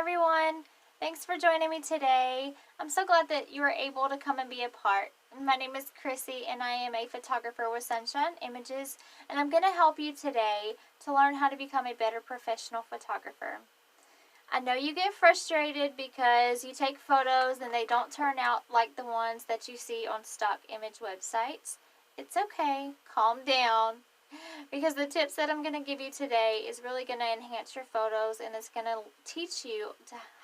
everyone. Thanks for joining me today. I'm so glad that you were able to come and be a part. My name is Chrissy and I am a photographer with Sunshine Images, and I'm going to help you today to learn how to become a better professional photographer. I know you get frustrated because you take photos and they don't turn out like the ones that you see on stock image websites. It's okay. Calm down. Because the tips that I'm going to give you today is really going to enhance your photos, and it's going to teach you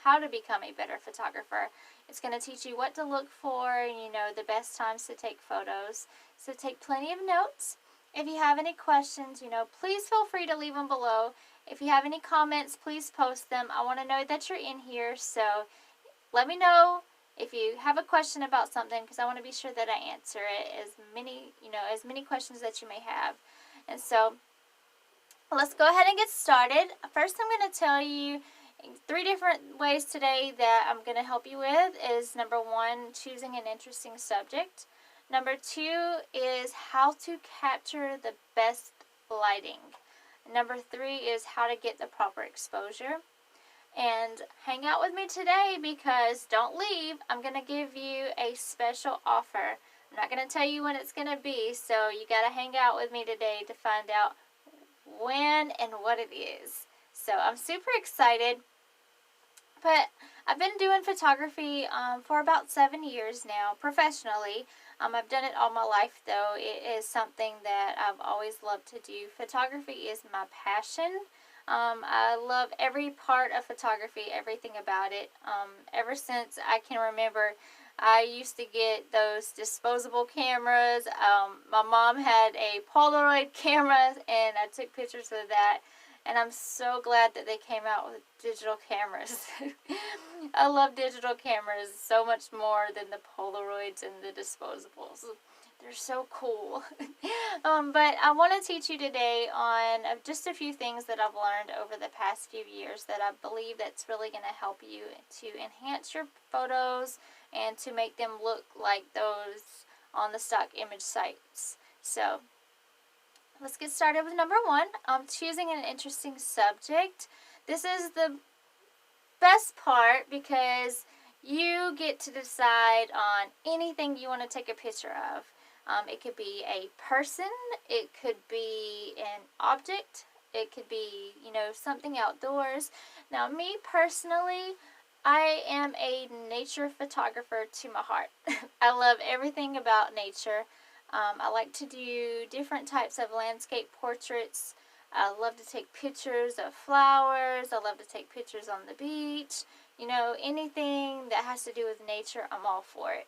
how to become a better photographer. It's going to teach you what to look for and, the best times to take photos. So take plenty of notes. If you have any questions, please feel free to leave them below. If you have any comments, please post them. I want to know that you're in here, so let me know if you have a question about something, because I want to be sure that I answer it as many questions that you may have. And so, let's go ahead and get started. First, I'm going to tell you 3 different ways today that I'm going to help you with. Is number 1, choosing an interesting subject. Number 2 is how to capture the best lighting. Number 3 is how to get the proper exposure. And hang out with me today, because don't leave. I'm going to give you a special offer. I'm not going to tell you when it's going to be, so you got to hang out with me today to find out when and what it is. So I'm super excited. But I've been doing photography for about 7 years now, professionally. I've done it all my life, though. It is something that I've always loved to do. Photography is my passion. I love every part of photography, everything about it. Ever since I can remember, I used to get those disposable cameras. My mom had a Polaroid camera, and I took pictures of that. And I'm so glad that they came out with digital cameras. I love digital cameras so much more than the Polaroids and the disposables. They're so cool. But I want to teach you today on just a few things that I've learned over the past few years that I believe that's really going to help you to enhance your photos and to make them look like those on the stock image sites. So, let's get started with number 1. Choosing an interesting subject. This is the best part, because you get to decide on anything you want to take a picture of. It could be a person, it could be an object, it could be, something outdoors. Now, me personally, I am a nature photographer to my heart. I love everything about nature. I like to do different types of landscape portraits. I love to take pictures of flowers. I love to take pictures on the beach. Anything that has to do with nature, I'm all for it.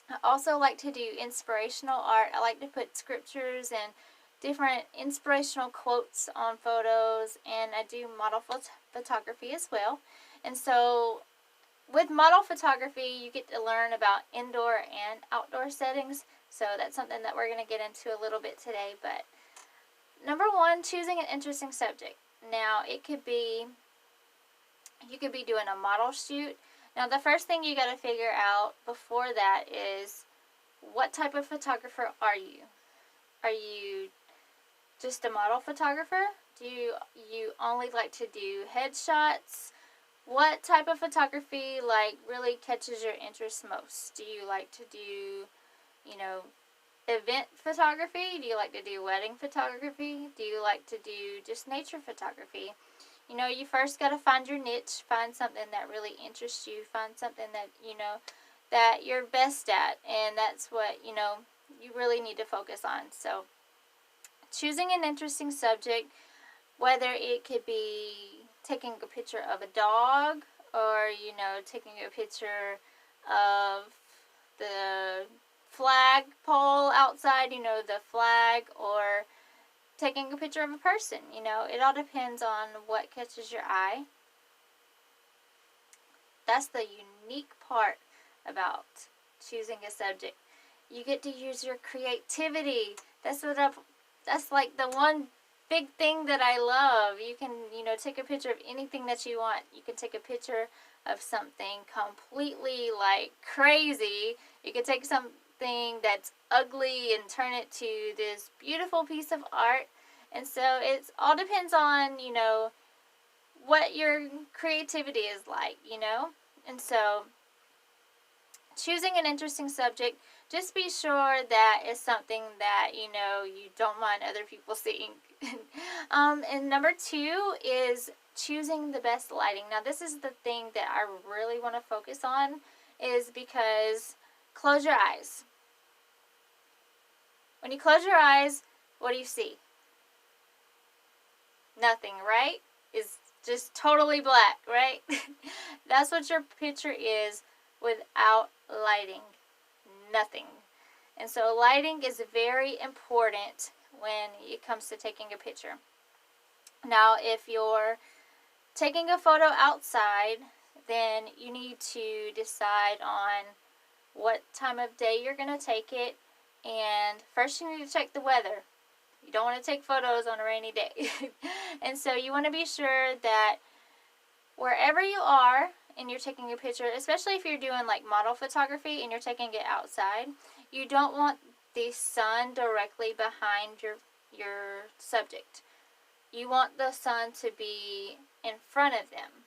I also like to do inspirational art. I like to put scriptures and different inspirational quotes on photos, and I do model photography as well. And so, with model photography, you get to learn about indoor and outdoor settings. So that's something that we're going to get into a little bit today. But number 1, choosing an interesting subject. Now, you could be doing a model shoot. Now, the first thing you got to figure out before that is, what type of photographer are you? Are you just a model photographer? Do you only like to do headshots? What type of photography really catches your interest most? Do you like to do, event photography? Do you like to do wedding photography? Do you like to do just nature photography? You first got to find your niche, find something that really interests you, find something that, that you're best at, and that's what, you really need to focus on. So, choosing an interesting subject, whether it could be taking a picture of a dog, or, taking a picture of the flagpole outside, the flag, or taking a picture of a person. It all depends on what catches your eye. That's the unique part about choosing a subject. You get to use your creativity. That's like the one big thing that I love. You can, take a picture of anything that you want. You can take a picture of something completely crazy. You can take something that's ugly and turn it to this beautiful piece of art. And so it all depends on, what your creativity is like, you know? And so choosing an interesting subject, just be sure that it's something that, you know, you don't mind other people seeing. And number 2 is choosing the best lighting. Now, this is the thing that I really want to focus on, is because close your eyes. When you close your eyes, what do you see? Nothing, right? It's just totally black, right? That's what your picture is without lighting. Nothing. And so lighting is very important when it comes to taking a picture. Now, if you're taking a photo outside, then you need to decide on what time of day you're going to take it. And first you need to check the weather. You don't want to take photos on a rainy day. And so you want to be sure that wherever you are and you're taking a picture, especially if you're doing like model photography and you're taking it outside, you don't want the sun directly behind your subject. You want the sun to be in front of them.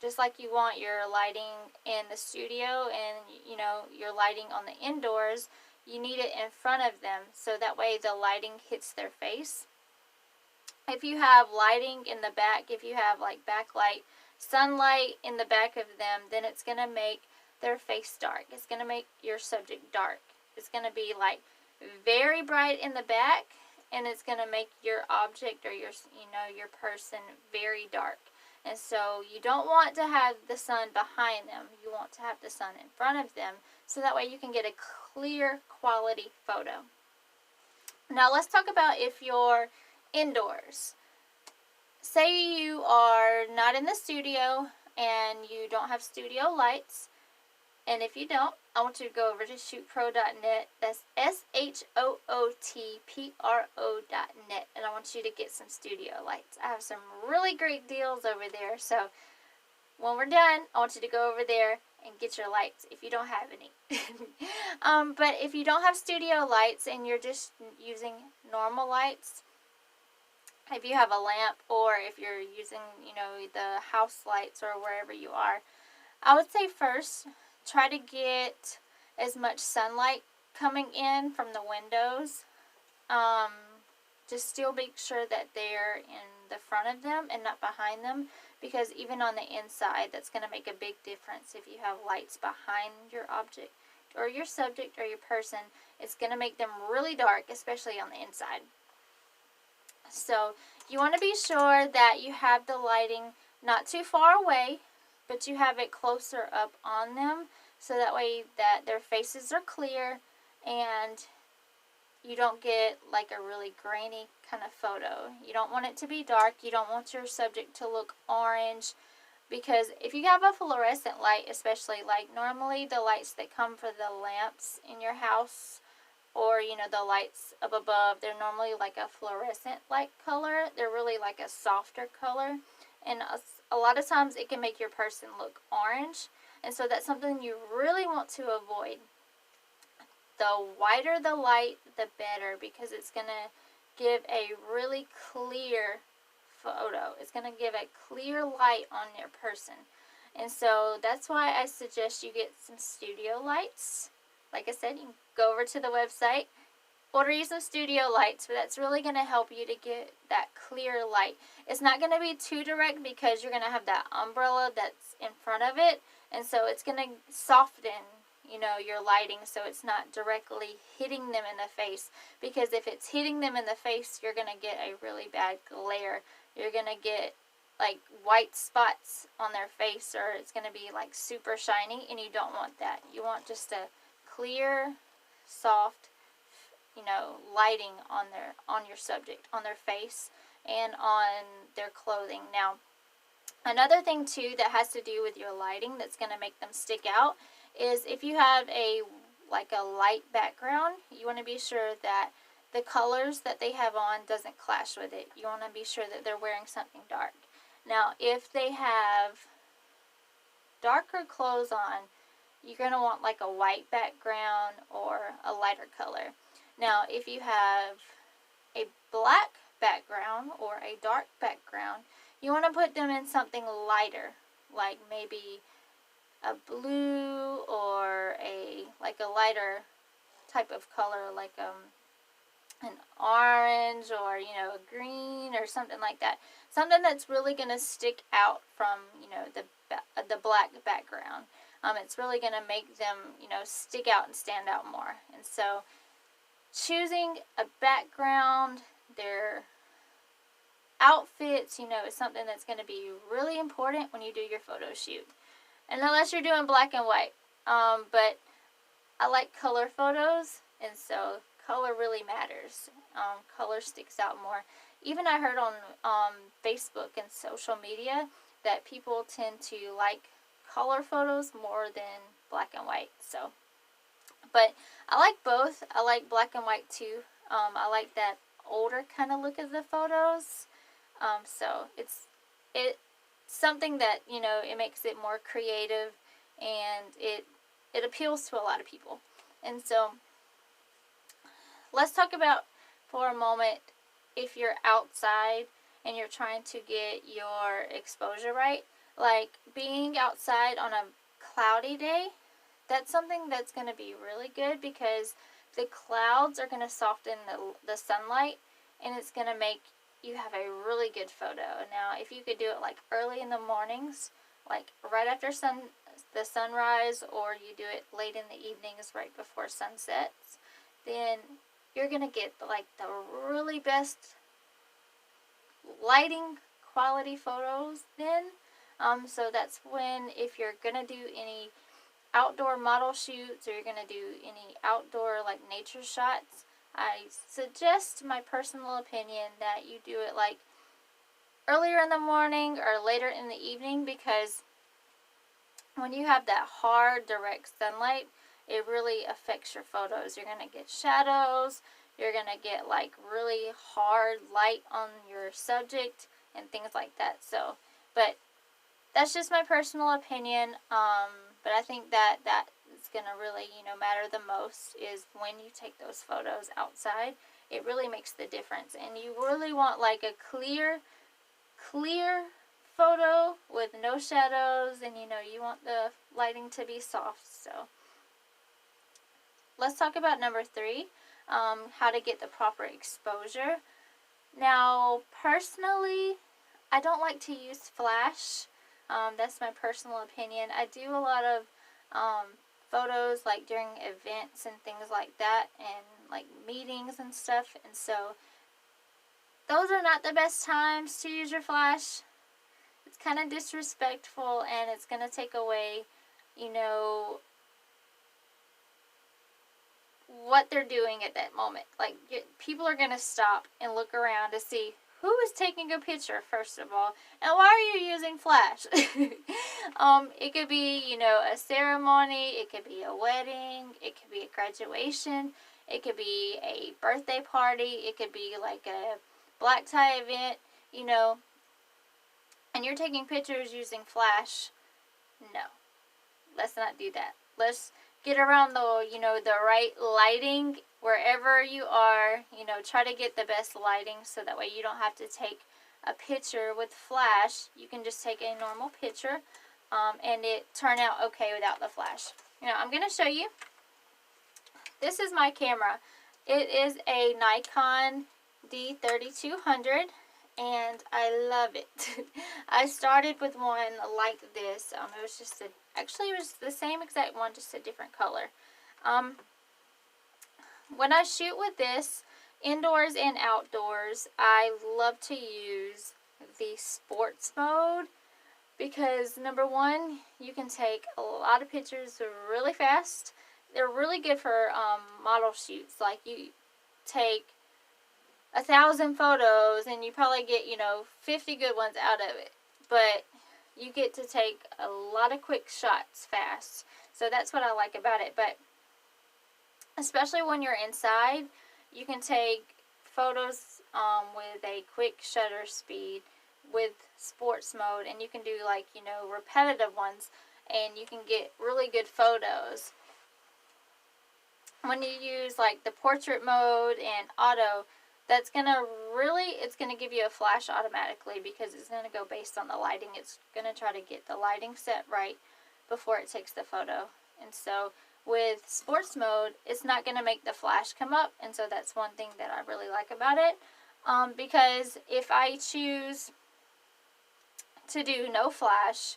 Just like you want your lighting in the studio and, you know, your lighting on the indoors, you need it in front of them so that way the lighting hits their face. If you have lighting in the back, if you have like backlight, sunlight in the back of them, then it's going to make their face dark. It's going to make your subject dark. It's going to be like very bright in the back, and it's going to make your object or your, you know, your person very dark. And so you don't want to have the sun behind them. You want to have the sun in front of them so that way you can get a clear quality photo. Now let's talk about if you're indoors. Say you are not in the studio and you don't have studio lights. And if you don't, I want you to go over to shootpro.net. That's SHOOTPRO.net. And I want you to get some studio lights. I have some really great deals over there. So when we're done, I want you to go over there and get your lights if you don't have any. But if you don't have studio lights and you're just using normal lights, if you have a lamp or if you're using, you know, the house lights or wherever you are, I would say first, try to get as much sunlight coming in from the windows. Just still make sure that they're in the front of them and not behind them, because even on the inside, that's going to make a big difference. If you have lights behind your object or your subject or your person, it's going to make them really dark, especially on the inside. So you want to be sure that you have the lighting not too far away, but you have it closer up on them so that way that their faces are clear and you don't get like a really grainy kind of photo. You don't want it to be dark. You don't want your subject to look orange, because if you have a fluorescent light, especially like normally the lights that come for the lamps in your house or, you know, the lights up above, they're normally like a fluorescent light color. They're really like a softer color. And a lot of times it can make your person look orange. And so that's something you really want to avoid. The whiter the light, the better, because it's going to give a really clear photo. It's going to give a clear light on your person. And so that's why I suggest you get some studio lights. Like I said, you can go over to the website, order you some studio lights, but that's really going to help you to get that clear light. It's not going to be too direct because you're going to have that umbrella that's in front of it, and so it's going to soften, you know, your lighting so it's not directly hitting them in the face, because if it's hitting them in the face, you're going to get a really bad glare. You're going to get like white spots on their face, or it's going to be like super shiny, and you don't want that. You want just a clear, soft, you know, lighting on your subject, on their face and on their clothing. Now, another thing too that has to do with your lighting that's going to make them stick out is if you have a light background, you want to be sure that the colors that they have on doesn't clash with it. You want to be sure that they're wearing something dark. Now, if they have darker clothes on, you're going to want like a white background or a lighter color. Now, if you have a black background or a dark background, you want to put them in something lighter, like maybe a blue or a lighter type of color, like an orange or a green or something like that. Something that's really going to stick out from the black background. It's really going to make them stick out and stand out more. And so choosing a background, their outfits, is something that's going to be really important when you do your photo shoot. And unless you're doing black and white. But I like color photos, and so color really matters. Color sticks out more. Even I heard on Facebook and social media that people tend to like color photos more than black and white. So, but I like both. I like black and white too. I like that older kind of look of the photos. So it's something that it makes it more creative, and it appeals to a lot of people. And so let's talk about for a moment, if you're outside and you're trying to get your exposure right, like being outside on a cloudy day, that's something that's going to be really good because the clouds are going to soften the sunlight, and it's going to make you have a really good photo. Now, if you could do it like early in the mornings, like right after the sunrise, or you do it late in the evenings right before sunsets, then you're going to get like the really best lighting quality photos then. So that's when, if you're going to do any outdoor model shoots or you're going to do any outdoor like nature shots, I suggest, my personal opinion, that you do it like earlier in the morning or later in the evening, because when you have that hard, direct sunlight, it really affects your photos. You're going to get shadows, you're going to get like really hard light on your subject and things like that. So, but that's just my personal opinion. But I think that is going to really, matter the most is when you take those photos outside. It really makes the difference. And you really want like a clear photo with no shadows, and you want the lighting to be soft. So let's talk about number 3, how to get the proper exposure. Now, personally, I don't like to use flash. That's my personal opinion. I do a lot of photos like during events and things like that, and like meetings and stuff, and so those are not the best times to use your flash. It's kind of disrespectful, and it's going to take away, what they're doing at that moment. Like, people are going to stop and look around to see who is taking a picture, first of all, and why are you using flash? It could be, a ceremony, it could be a wedding, it could be a graduation, it could be a birthday party, it could be like a black tie event, and you're taking pictures using flash. No, let's not do that. Let's get around the right lighting wherever you are. Try to get the best lighting so that way you don't have to take a picture with flash. You can just take a normal picture, and it turn out okay without the flash. I'm going to show you. This is my camera. It is a Nikon D3200, and I love it. I started with one like this. It was just actually it was the same exact one, just a different color. When I shoot with this, indoors and outdoors, I love to use the sports mode because, number one, you can take a lot of pictures really fast. They're really good for model shoots. Like, you take 1,000 photos and you probably get 50 good ones out of it, but you get to take a lot of quick shots fast. So that's what I like about it. But especially when you're inside, you can take photos with a quick shutter speed with sports mode, and you can do like repetitive ones, and you can get really good photos. When you use like the portrait mode and auto, that's going to it's going to give you a flash automatically because it's going to go based on the lighting. It's going to try to get the lighting set right before it takes the photo. And so with sports mode, it's not going to make the flash come up. And so that's one thing that I really like about it. Because if I choose to do no flash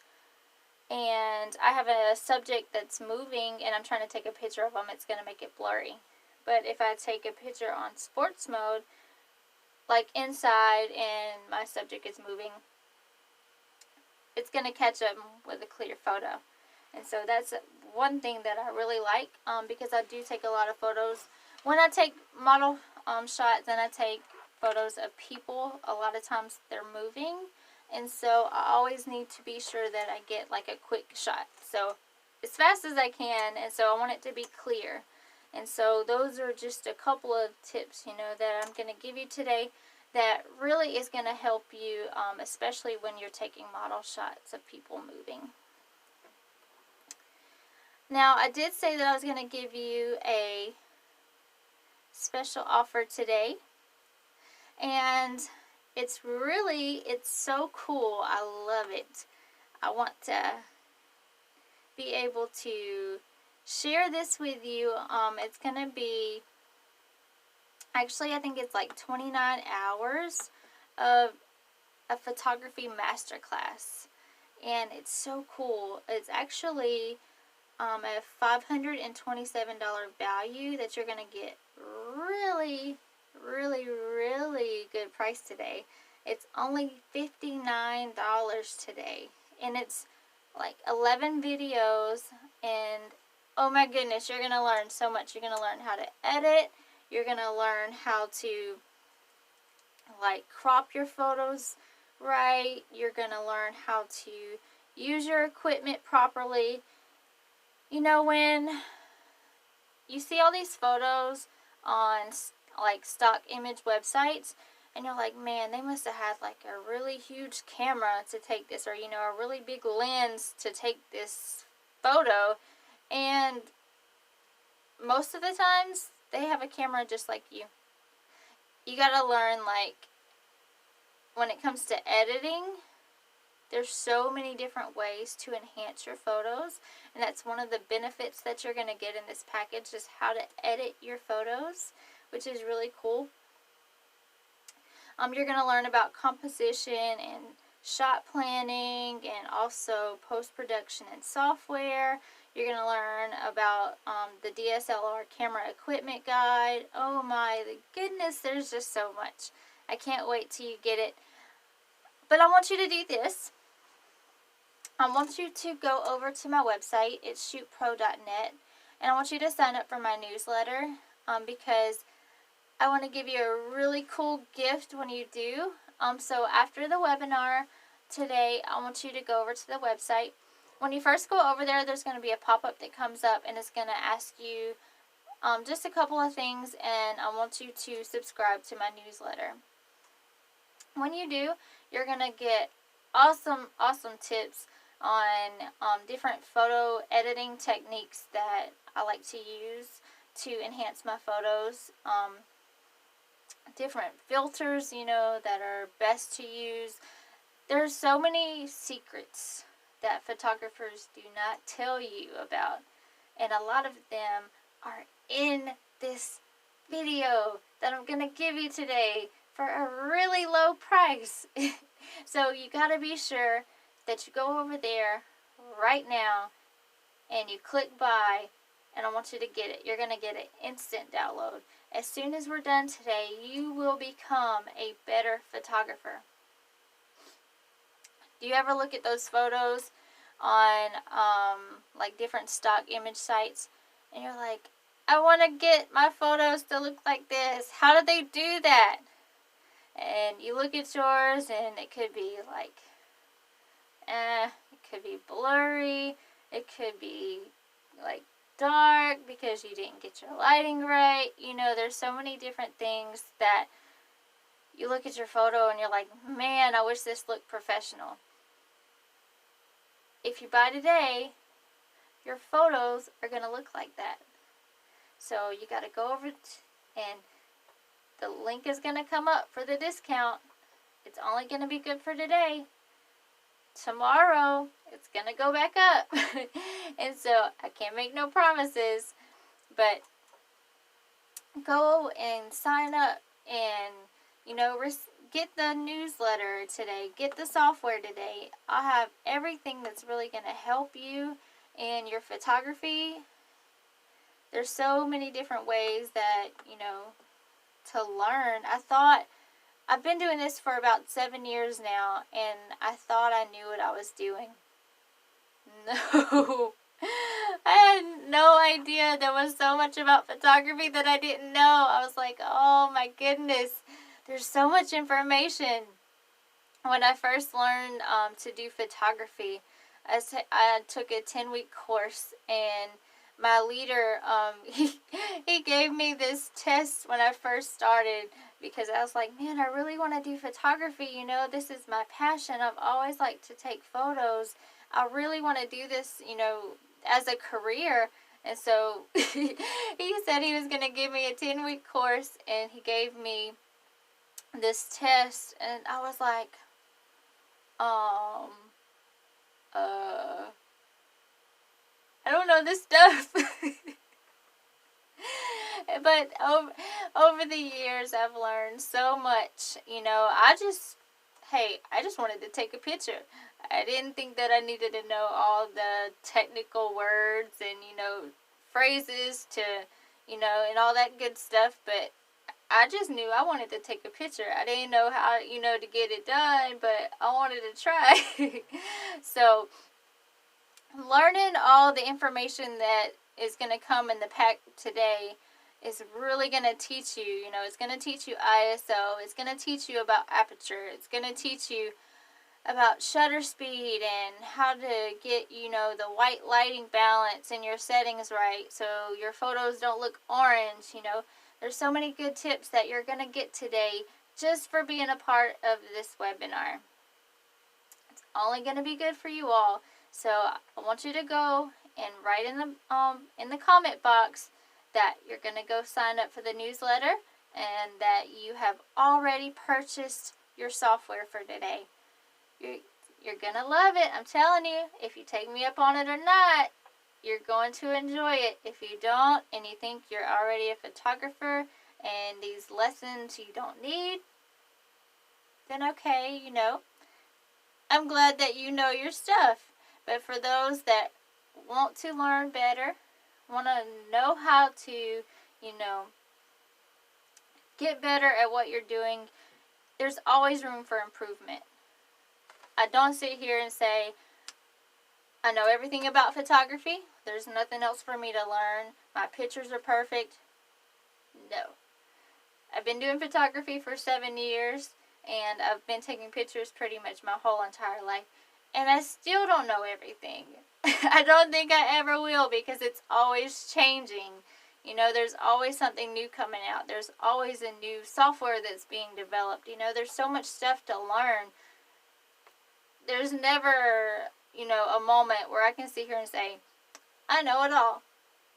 and I have a subject that's moving and I'm trying to take a picture of them, it's going to make it blurry. But if I take a picture on sports mode, like inside and my subject is moving, it's going to catch up with a clear photo. And so that's one thing that I really like, because I do take a lot of photos. When I take model shots and I take photos of people, a lot of times they're moving. And so I always need to be sure that I get like a quick shot. So as fast as I can, and so I want it to be clear. And so those are just a couple of tips, that I'm going to give you today that really is going to help you, especially when you're taking model shots of people moving. Now, I did say that I was going to give you a special offer today. And it's so cool. I love it. I want to be able to share this with you. It's going to be, actually, I think it's like 29 hours of a photography masterclass. And it's so cool. It's actually a $527 value that you're going to get really, really, really good price today. It's only $59 today. And it's like 11 videos. And oh my goodness, you're going to learn so much. You're going to learn how to edit. You're going to learn how to like crop your photos right. You're going to learn how to use your equipment properly. When you see all these photos on like stock image websites, and you're like, man, they must have had like a really huge camera to take this, or a really big lens to take this photo. And most of the times they have a camera just like you. You gotta learn, like, when it comes to editing, there's so many different ways to enhance your photos, and that's one of the benefits that you're going to get in this package, is how to edit your photos, which is really cool. You're going to learn about composition and shot planning, and also post-production and software. You're going to learn about the DSLR camera equipment guide. Oh my goodness, there's just so much. I can't wait till you get it. But I want you to do this. I want you to go over to my website. It's shootpro.net. And I want you to sign up for my newsletter, because I want to give you a really cool gift when you do. So after the webinar today, I want you to go over to the website. When you first go over there, there's going to be a pop-up that comes up, and it's going to ask you just a couple of things, and I want you to subscribe to my newsletter. When you do, you're going to get awesome tips on different photo editing techniques that I like to use to enhance my photos. Different filters, that are best to use. There's so many secrets that photographers do not tell you about, and a lot of them are in this video that I'm going to give you today for a really low price. So you got to be sure that you go over there right now and you click buy, and I want you to get it. You're going to get an instant download. As soon as we're done today, you will become a better photographer. Do you ever look at those photos on like different stock image sites, and you're like, I want to get my photos to look like this. How did they do that? And you look at yours, and it could be like, it could be blurry. It could be like dark because you didn't get your lighting right. There's so many different things that you look at your photo and you're like, man, I wish this looked professional. If you buy today, your photos are going to look like that. So you got to go over and the link is going to come up for the discount. It's only going to be good for today. Tomorrow, it's going to go back up. And so, I can't make no promises. But go and sign up and, get the newsletter today. Get the software today. I'll have everything that's really going to help you in your photography. There's so many different ways that, to learn. I've been doing this for about 7 years now, and I thought I knew what I was doing. No. I had no idea there was so much about photography that I didn't know. I was like, oh my goodness, there's so much information. When I first learned to do photography, I took a 10-week course, and my leader, he gave me this test when I first started, because I was like, man, I really want to do photography. This is my passion. I've always liked to take photos. I really want to do this, as a career. And so he said he was going to give me a 10-week course, and he gave me this test, and I was like, I don't know this stuff. But over the years, I've learned so much. I just wanted to take a picture. I didn't think that I needed to know all the technical words and, phrases to, and all that good stuff. But I just knew I wanted to take a picture. I didn't know how, to get it done, but I wanted to try. So, learning all the information that is going to come in the pack today is really going to teach you, it's going to teach you ISO, it's going to teach you about aperture, it's going to teach you about shutter speed and how to get, the white lighting balance and your settings right so your photos don't look orange, There's so many good tips that you're going to get today just for being a part of this webinar. It's only going to be good for you all. So I want you to go and write in the comment box that you're going to go sign up for the newsletter and that you have already purchased your software for today. You're going to love it. I'm telling you, if you take me up on it or not, you're going to enjoy it. If you don't and you think you're already a photographer and these lessons you don't need, then okay, I'm glad that you know your stuff. But for those that want to learn better, want to know how to, get better at what you're doing, there's always room for improvement. I don't sit here and say, I know everything about photography. There's nothing else for me to learn. My pictures are perfect. No. I've been doing photography for 7 years, and I've been taking pictures pretty much my whole entire life. And I still don't know everything. I don't think I ever will, because it's always changing. There's always something new coming out. There's always a new software that's being developed. There's so much stuff to learn. There's never, a moment where I can sit here and say, I know it all.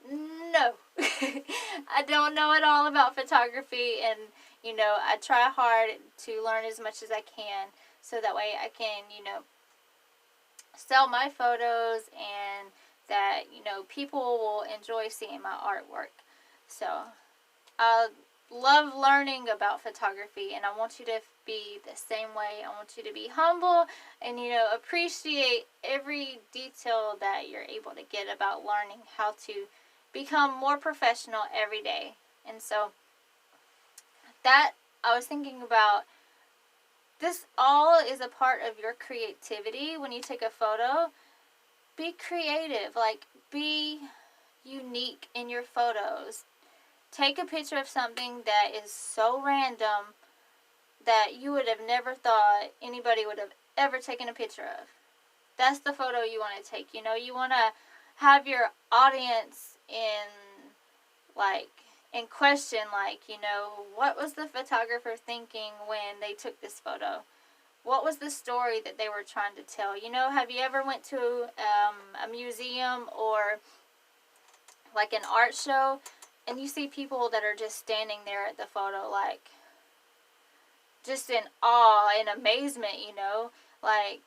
No. I don't know it all about photography, and, I try hard to learn as much as I can so that way I can, sell my photos and that, people will enjoy seeing my artwork. So, I love learning about photography, and I want you to be the same way. I want you to be humble and, appreciate every detail that you're able to get about learning how to become more professional every day. And so, that I was thinking about, this all is a part of your creativity. When you take a photo, be creative. Be unique in your photos. Take a picture of something that is so random that you would have never thought anybody would have ever taken a picture of. That's the photo you want to take. You want to have your audience in question, what was the photographer thinking when they took this photo? What was the story that they were trying to tell? Have you ever went to a museum or an art show, and you see people that are just standing there at the photo just in awe and amazement, like,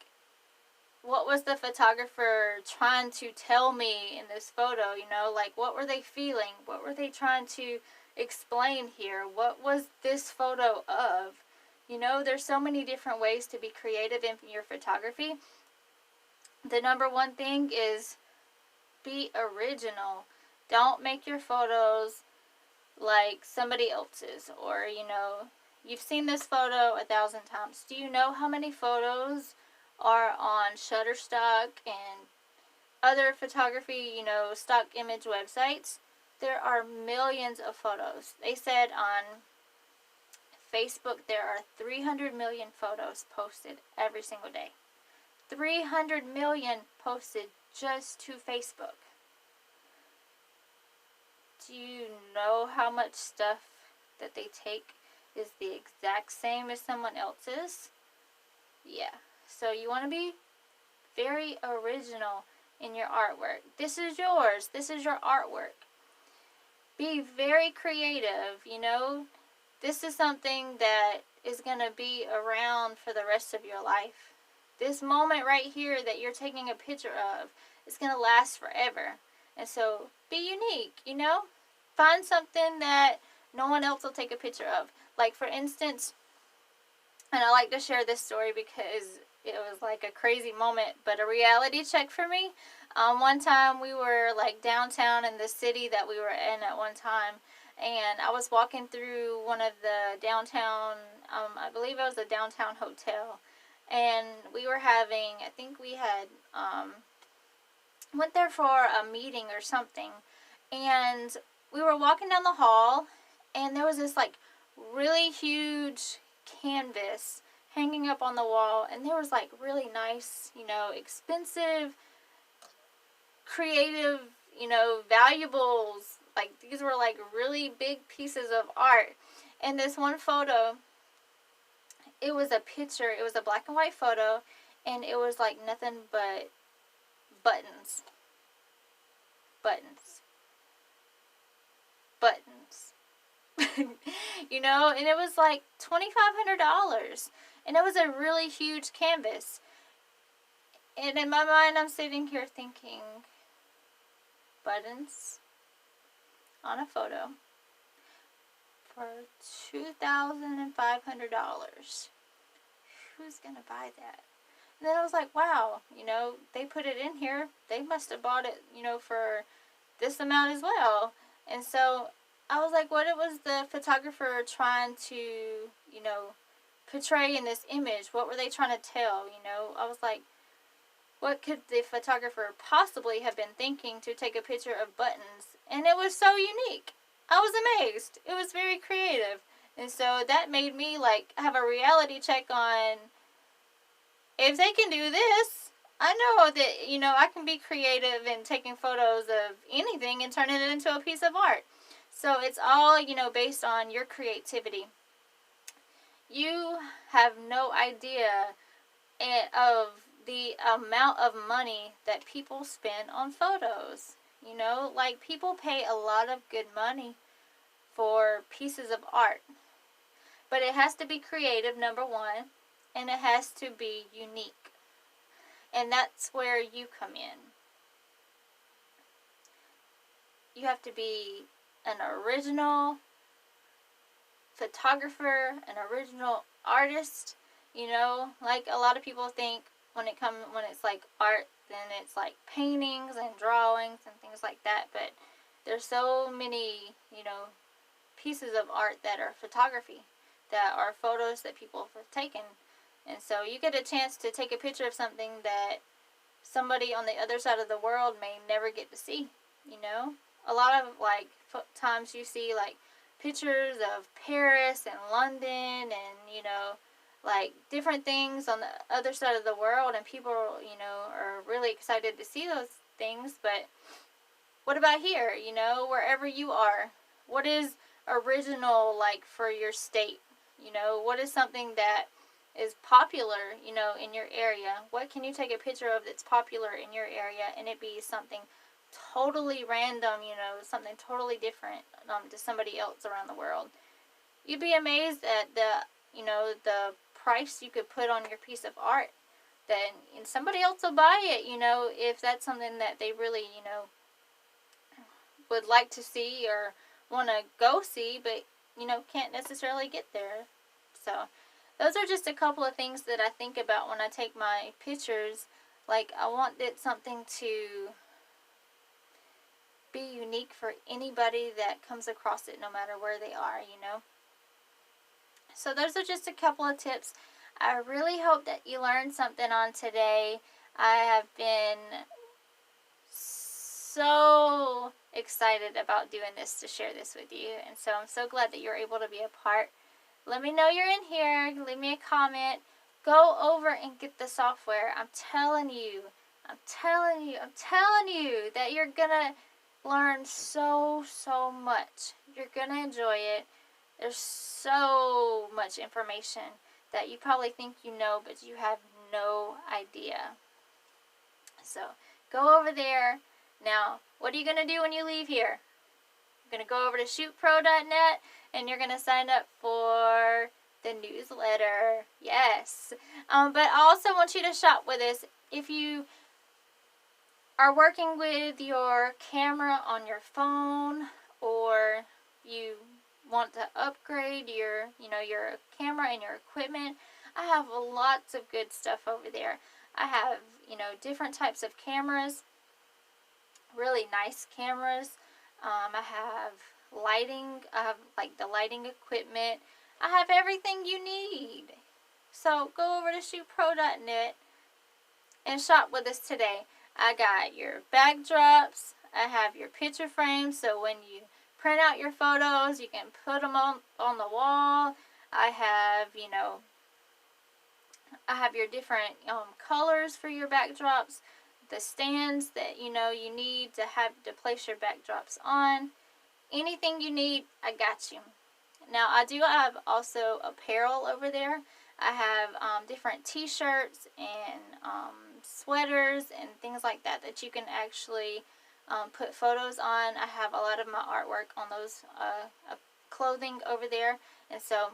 what was the photographer trying to tell me in this photo, like, what were they feeling? What were they trying to explain here? What was this photo of? There's so many different ways to be creative in your photography. The number one thing is be original. Don't make your photos like somebody else's, or, you've seen this photo 1,000 times. Do you know how many photos are on Shutterstock and other photography, stock image websites? There are millions of photos. They said on Facebook there are 300 million photos posted every single day. 300 million posted just to Facebook. Do you know how much stuff that they take is the exact same as someone else's? Yeah. So you want to be very original in your artwork. This is yours. This is your artwork. Be very creative, This is something that is going to be around for the rest of your life. This moment right here that you're taking a picture of is going to last forever. And so be unique, Find something that no one else will take a picture of. Like, for instance, and I like to share this story because it was like a crazy moment, but a reality check for me. One time we were like downtown in the city that we were in at one time, and I was walking through one of the downtown, I believe it was a downtown hotel, and we were having, I think we had, went there for a meeting or something, and we were walking down the hall, and there was this like really huge canvas hanging up on the wall, and there was like really nice, expensive, creative, valuables. Like, these were like really big pieces of art. And this one photo, it was a picture, it was a black and white photo, and it was like nothing but buttons. And it was like $2,500, and it was a really huge canvas. And in my mind, I'm sitting here thinking, buttons on a photo for $2,500. Who's gonna buy that? And then I was like, wow, they put it in here. They must have bought it, for this amount as well. And so I was like, what was the photographer trying to, portray in this image? What were they trying to tell? I was like, what could the photographer possibly have been thinking to take a picture of buttons? And it was so unique. I was amazed. It was very creative. And so that made me like have a reality check on, if they can do this, I know that, I can be creative in taking photos of anything and turning it into a piece of art. So it's all, based on your creativity. You have no idea of the amount of money that people spend on photos. Like, people pay a lot of good money for pieces of art. But it has to be creative, number one, and it has to be unique. And that's where you come in. You have to be an original photographer, an original artist. Like, a lot of people think when it's like art, then it's like paintings and drawings and things like that. But there's so many, pieces of art that are photography, that are photos that people have taken. And so you get a chance to take a picture of something that somebody on the other side of the world may never get to see. A lot of like times you see like pictures of Paris and London and like different things on the other side of the world, and people are really excited to see those things. But what about here? Wherever you are, what is original like for your state? What is something that is popular, in your area? What can you take a picture of that's popular in your area and it be something totally random, something totally different to somebody else around the world? You'd be amazed at the you know, the price you could put on your piece of art, then somebody else will buy it, you know, if that's something that they really, you know, would like to see or want to go see, but, you know, can't necessarily get there. So those are just a couple of things that I think about when I take my pictures. Like, I want it something to be unique for anybody that comes across it, no matter where they are, you know. So those are just a couple of tips. I really hope that you learned something on today. I have been so excited about doing this, to share this with you, and so I'm so glad that you're able to be a part. Let me know you're in here. Leave me a comment. Go over and get the software. I'm telling you that you're gonna learn so much. You're gonna enjoy it. There's so much information that you probably think you know, but you have no idea. So go over there. Now, what are you going to do when you leave here? You're going to go over to shootpro.net and you're going to sign up for the newsletter. Yes. But I also want you to shop with us. If you are working with your camera on your phone, or you want to upgrade your, you know, your camera and your equipment, I have lots of good stuff over there. I have, you know, different types of cameras, really nice cameras. I have lighting. I have like the lighting equipment. I have everything you need. So go over to shootpro.net and shop with us today. I got your backdrops. I have your picture frames, so when you print out your photos, you can put them on the wall. I have, you know, I have your different colors for your backdrops, the stands that, you know, you need to have to place your backdrops on. Anything you need, I got you. Now, I do have also apparel over there. I have different t-shirts and sweaters and things like that that you can actually put photos on. I have a lot of my artwork on those clothing over there, and so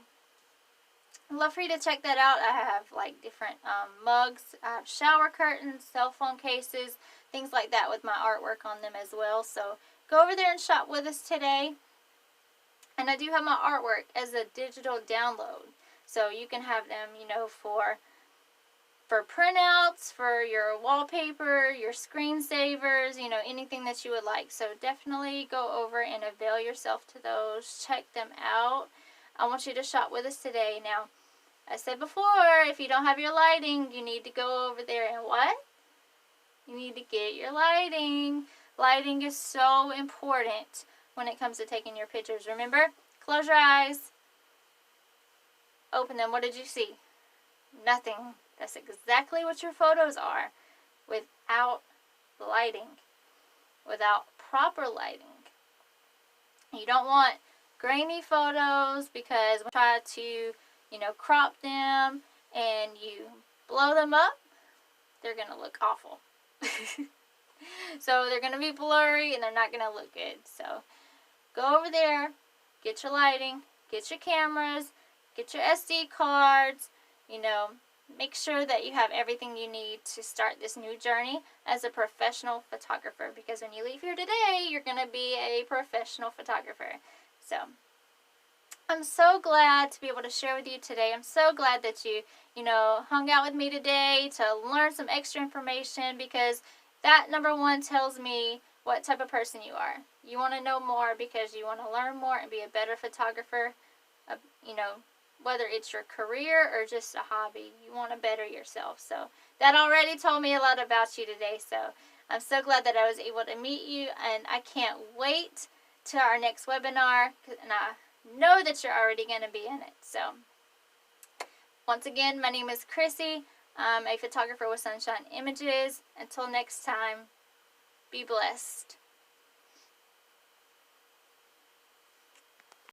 I'd love for you to check that out. I have like different mugs. I have shower curtains, cell phone cases, things like that with my artwork on them as well. So go over there and shop with us today. And I do have my artwork as a digital download, so you can have them, you know, for printouts, for your wallpaper, your screensavers, you know, anything that you would like. So definitely go over and avail yourself to those. Check them out. I want you to shop with us today. Now, I said before, if you don't have your lighting, you need to go over there and what? You need to get your lighting. Lighting is so important when it comes to taking your pictures. Remember, close your eyes. Open them. What did you see? Nothing. That's exactly what your photos are without lighting, without proper lighting. You don't want grainy photos, because when you try to, you know, crop them and you blow them up, they're going to look awful. So they're going to be blurry and they're not going to look good. So go over there, get your lighting, get your cameras, get your SD cards, you know, make sure that you have everything you need to start this new journey as a professional photographer, because when you leave here today, you're going to be a professional photographer. So I'm so glad to be able to share with you today. I'm so glad that you know, hung out with me today to learn some extra information, because that, number one, tells me what type of person you are. You want to know more because you want to learn more and be a better photographer, you know, whether it's your career or just a hobby. You want to better yourself. So that already told me a lot about you today. So I'm so glad that I was able to meet you, and I can't wait to our next webinar, and I know that you're already going to be in it. So once again, my name is Chrissy. I'm a photographer with Sunshine Images. Until next time, be blessed.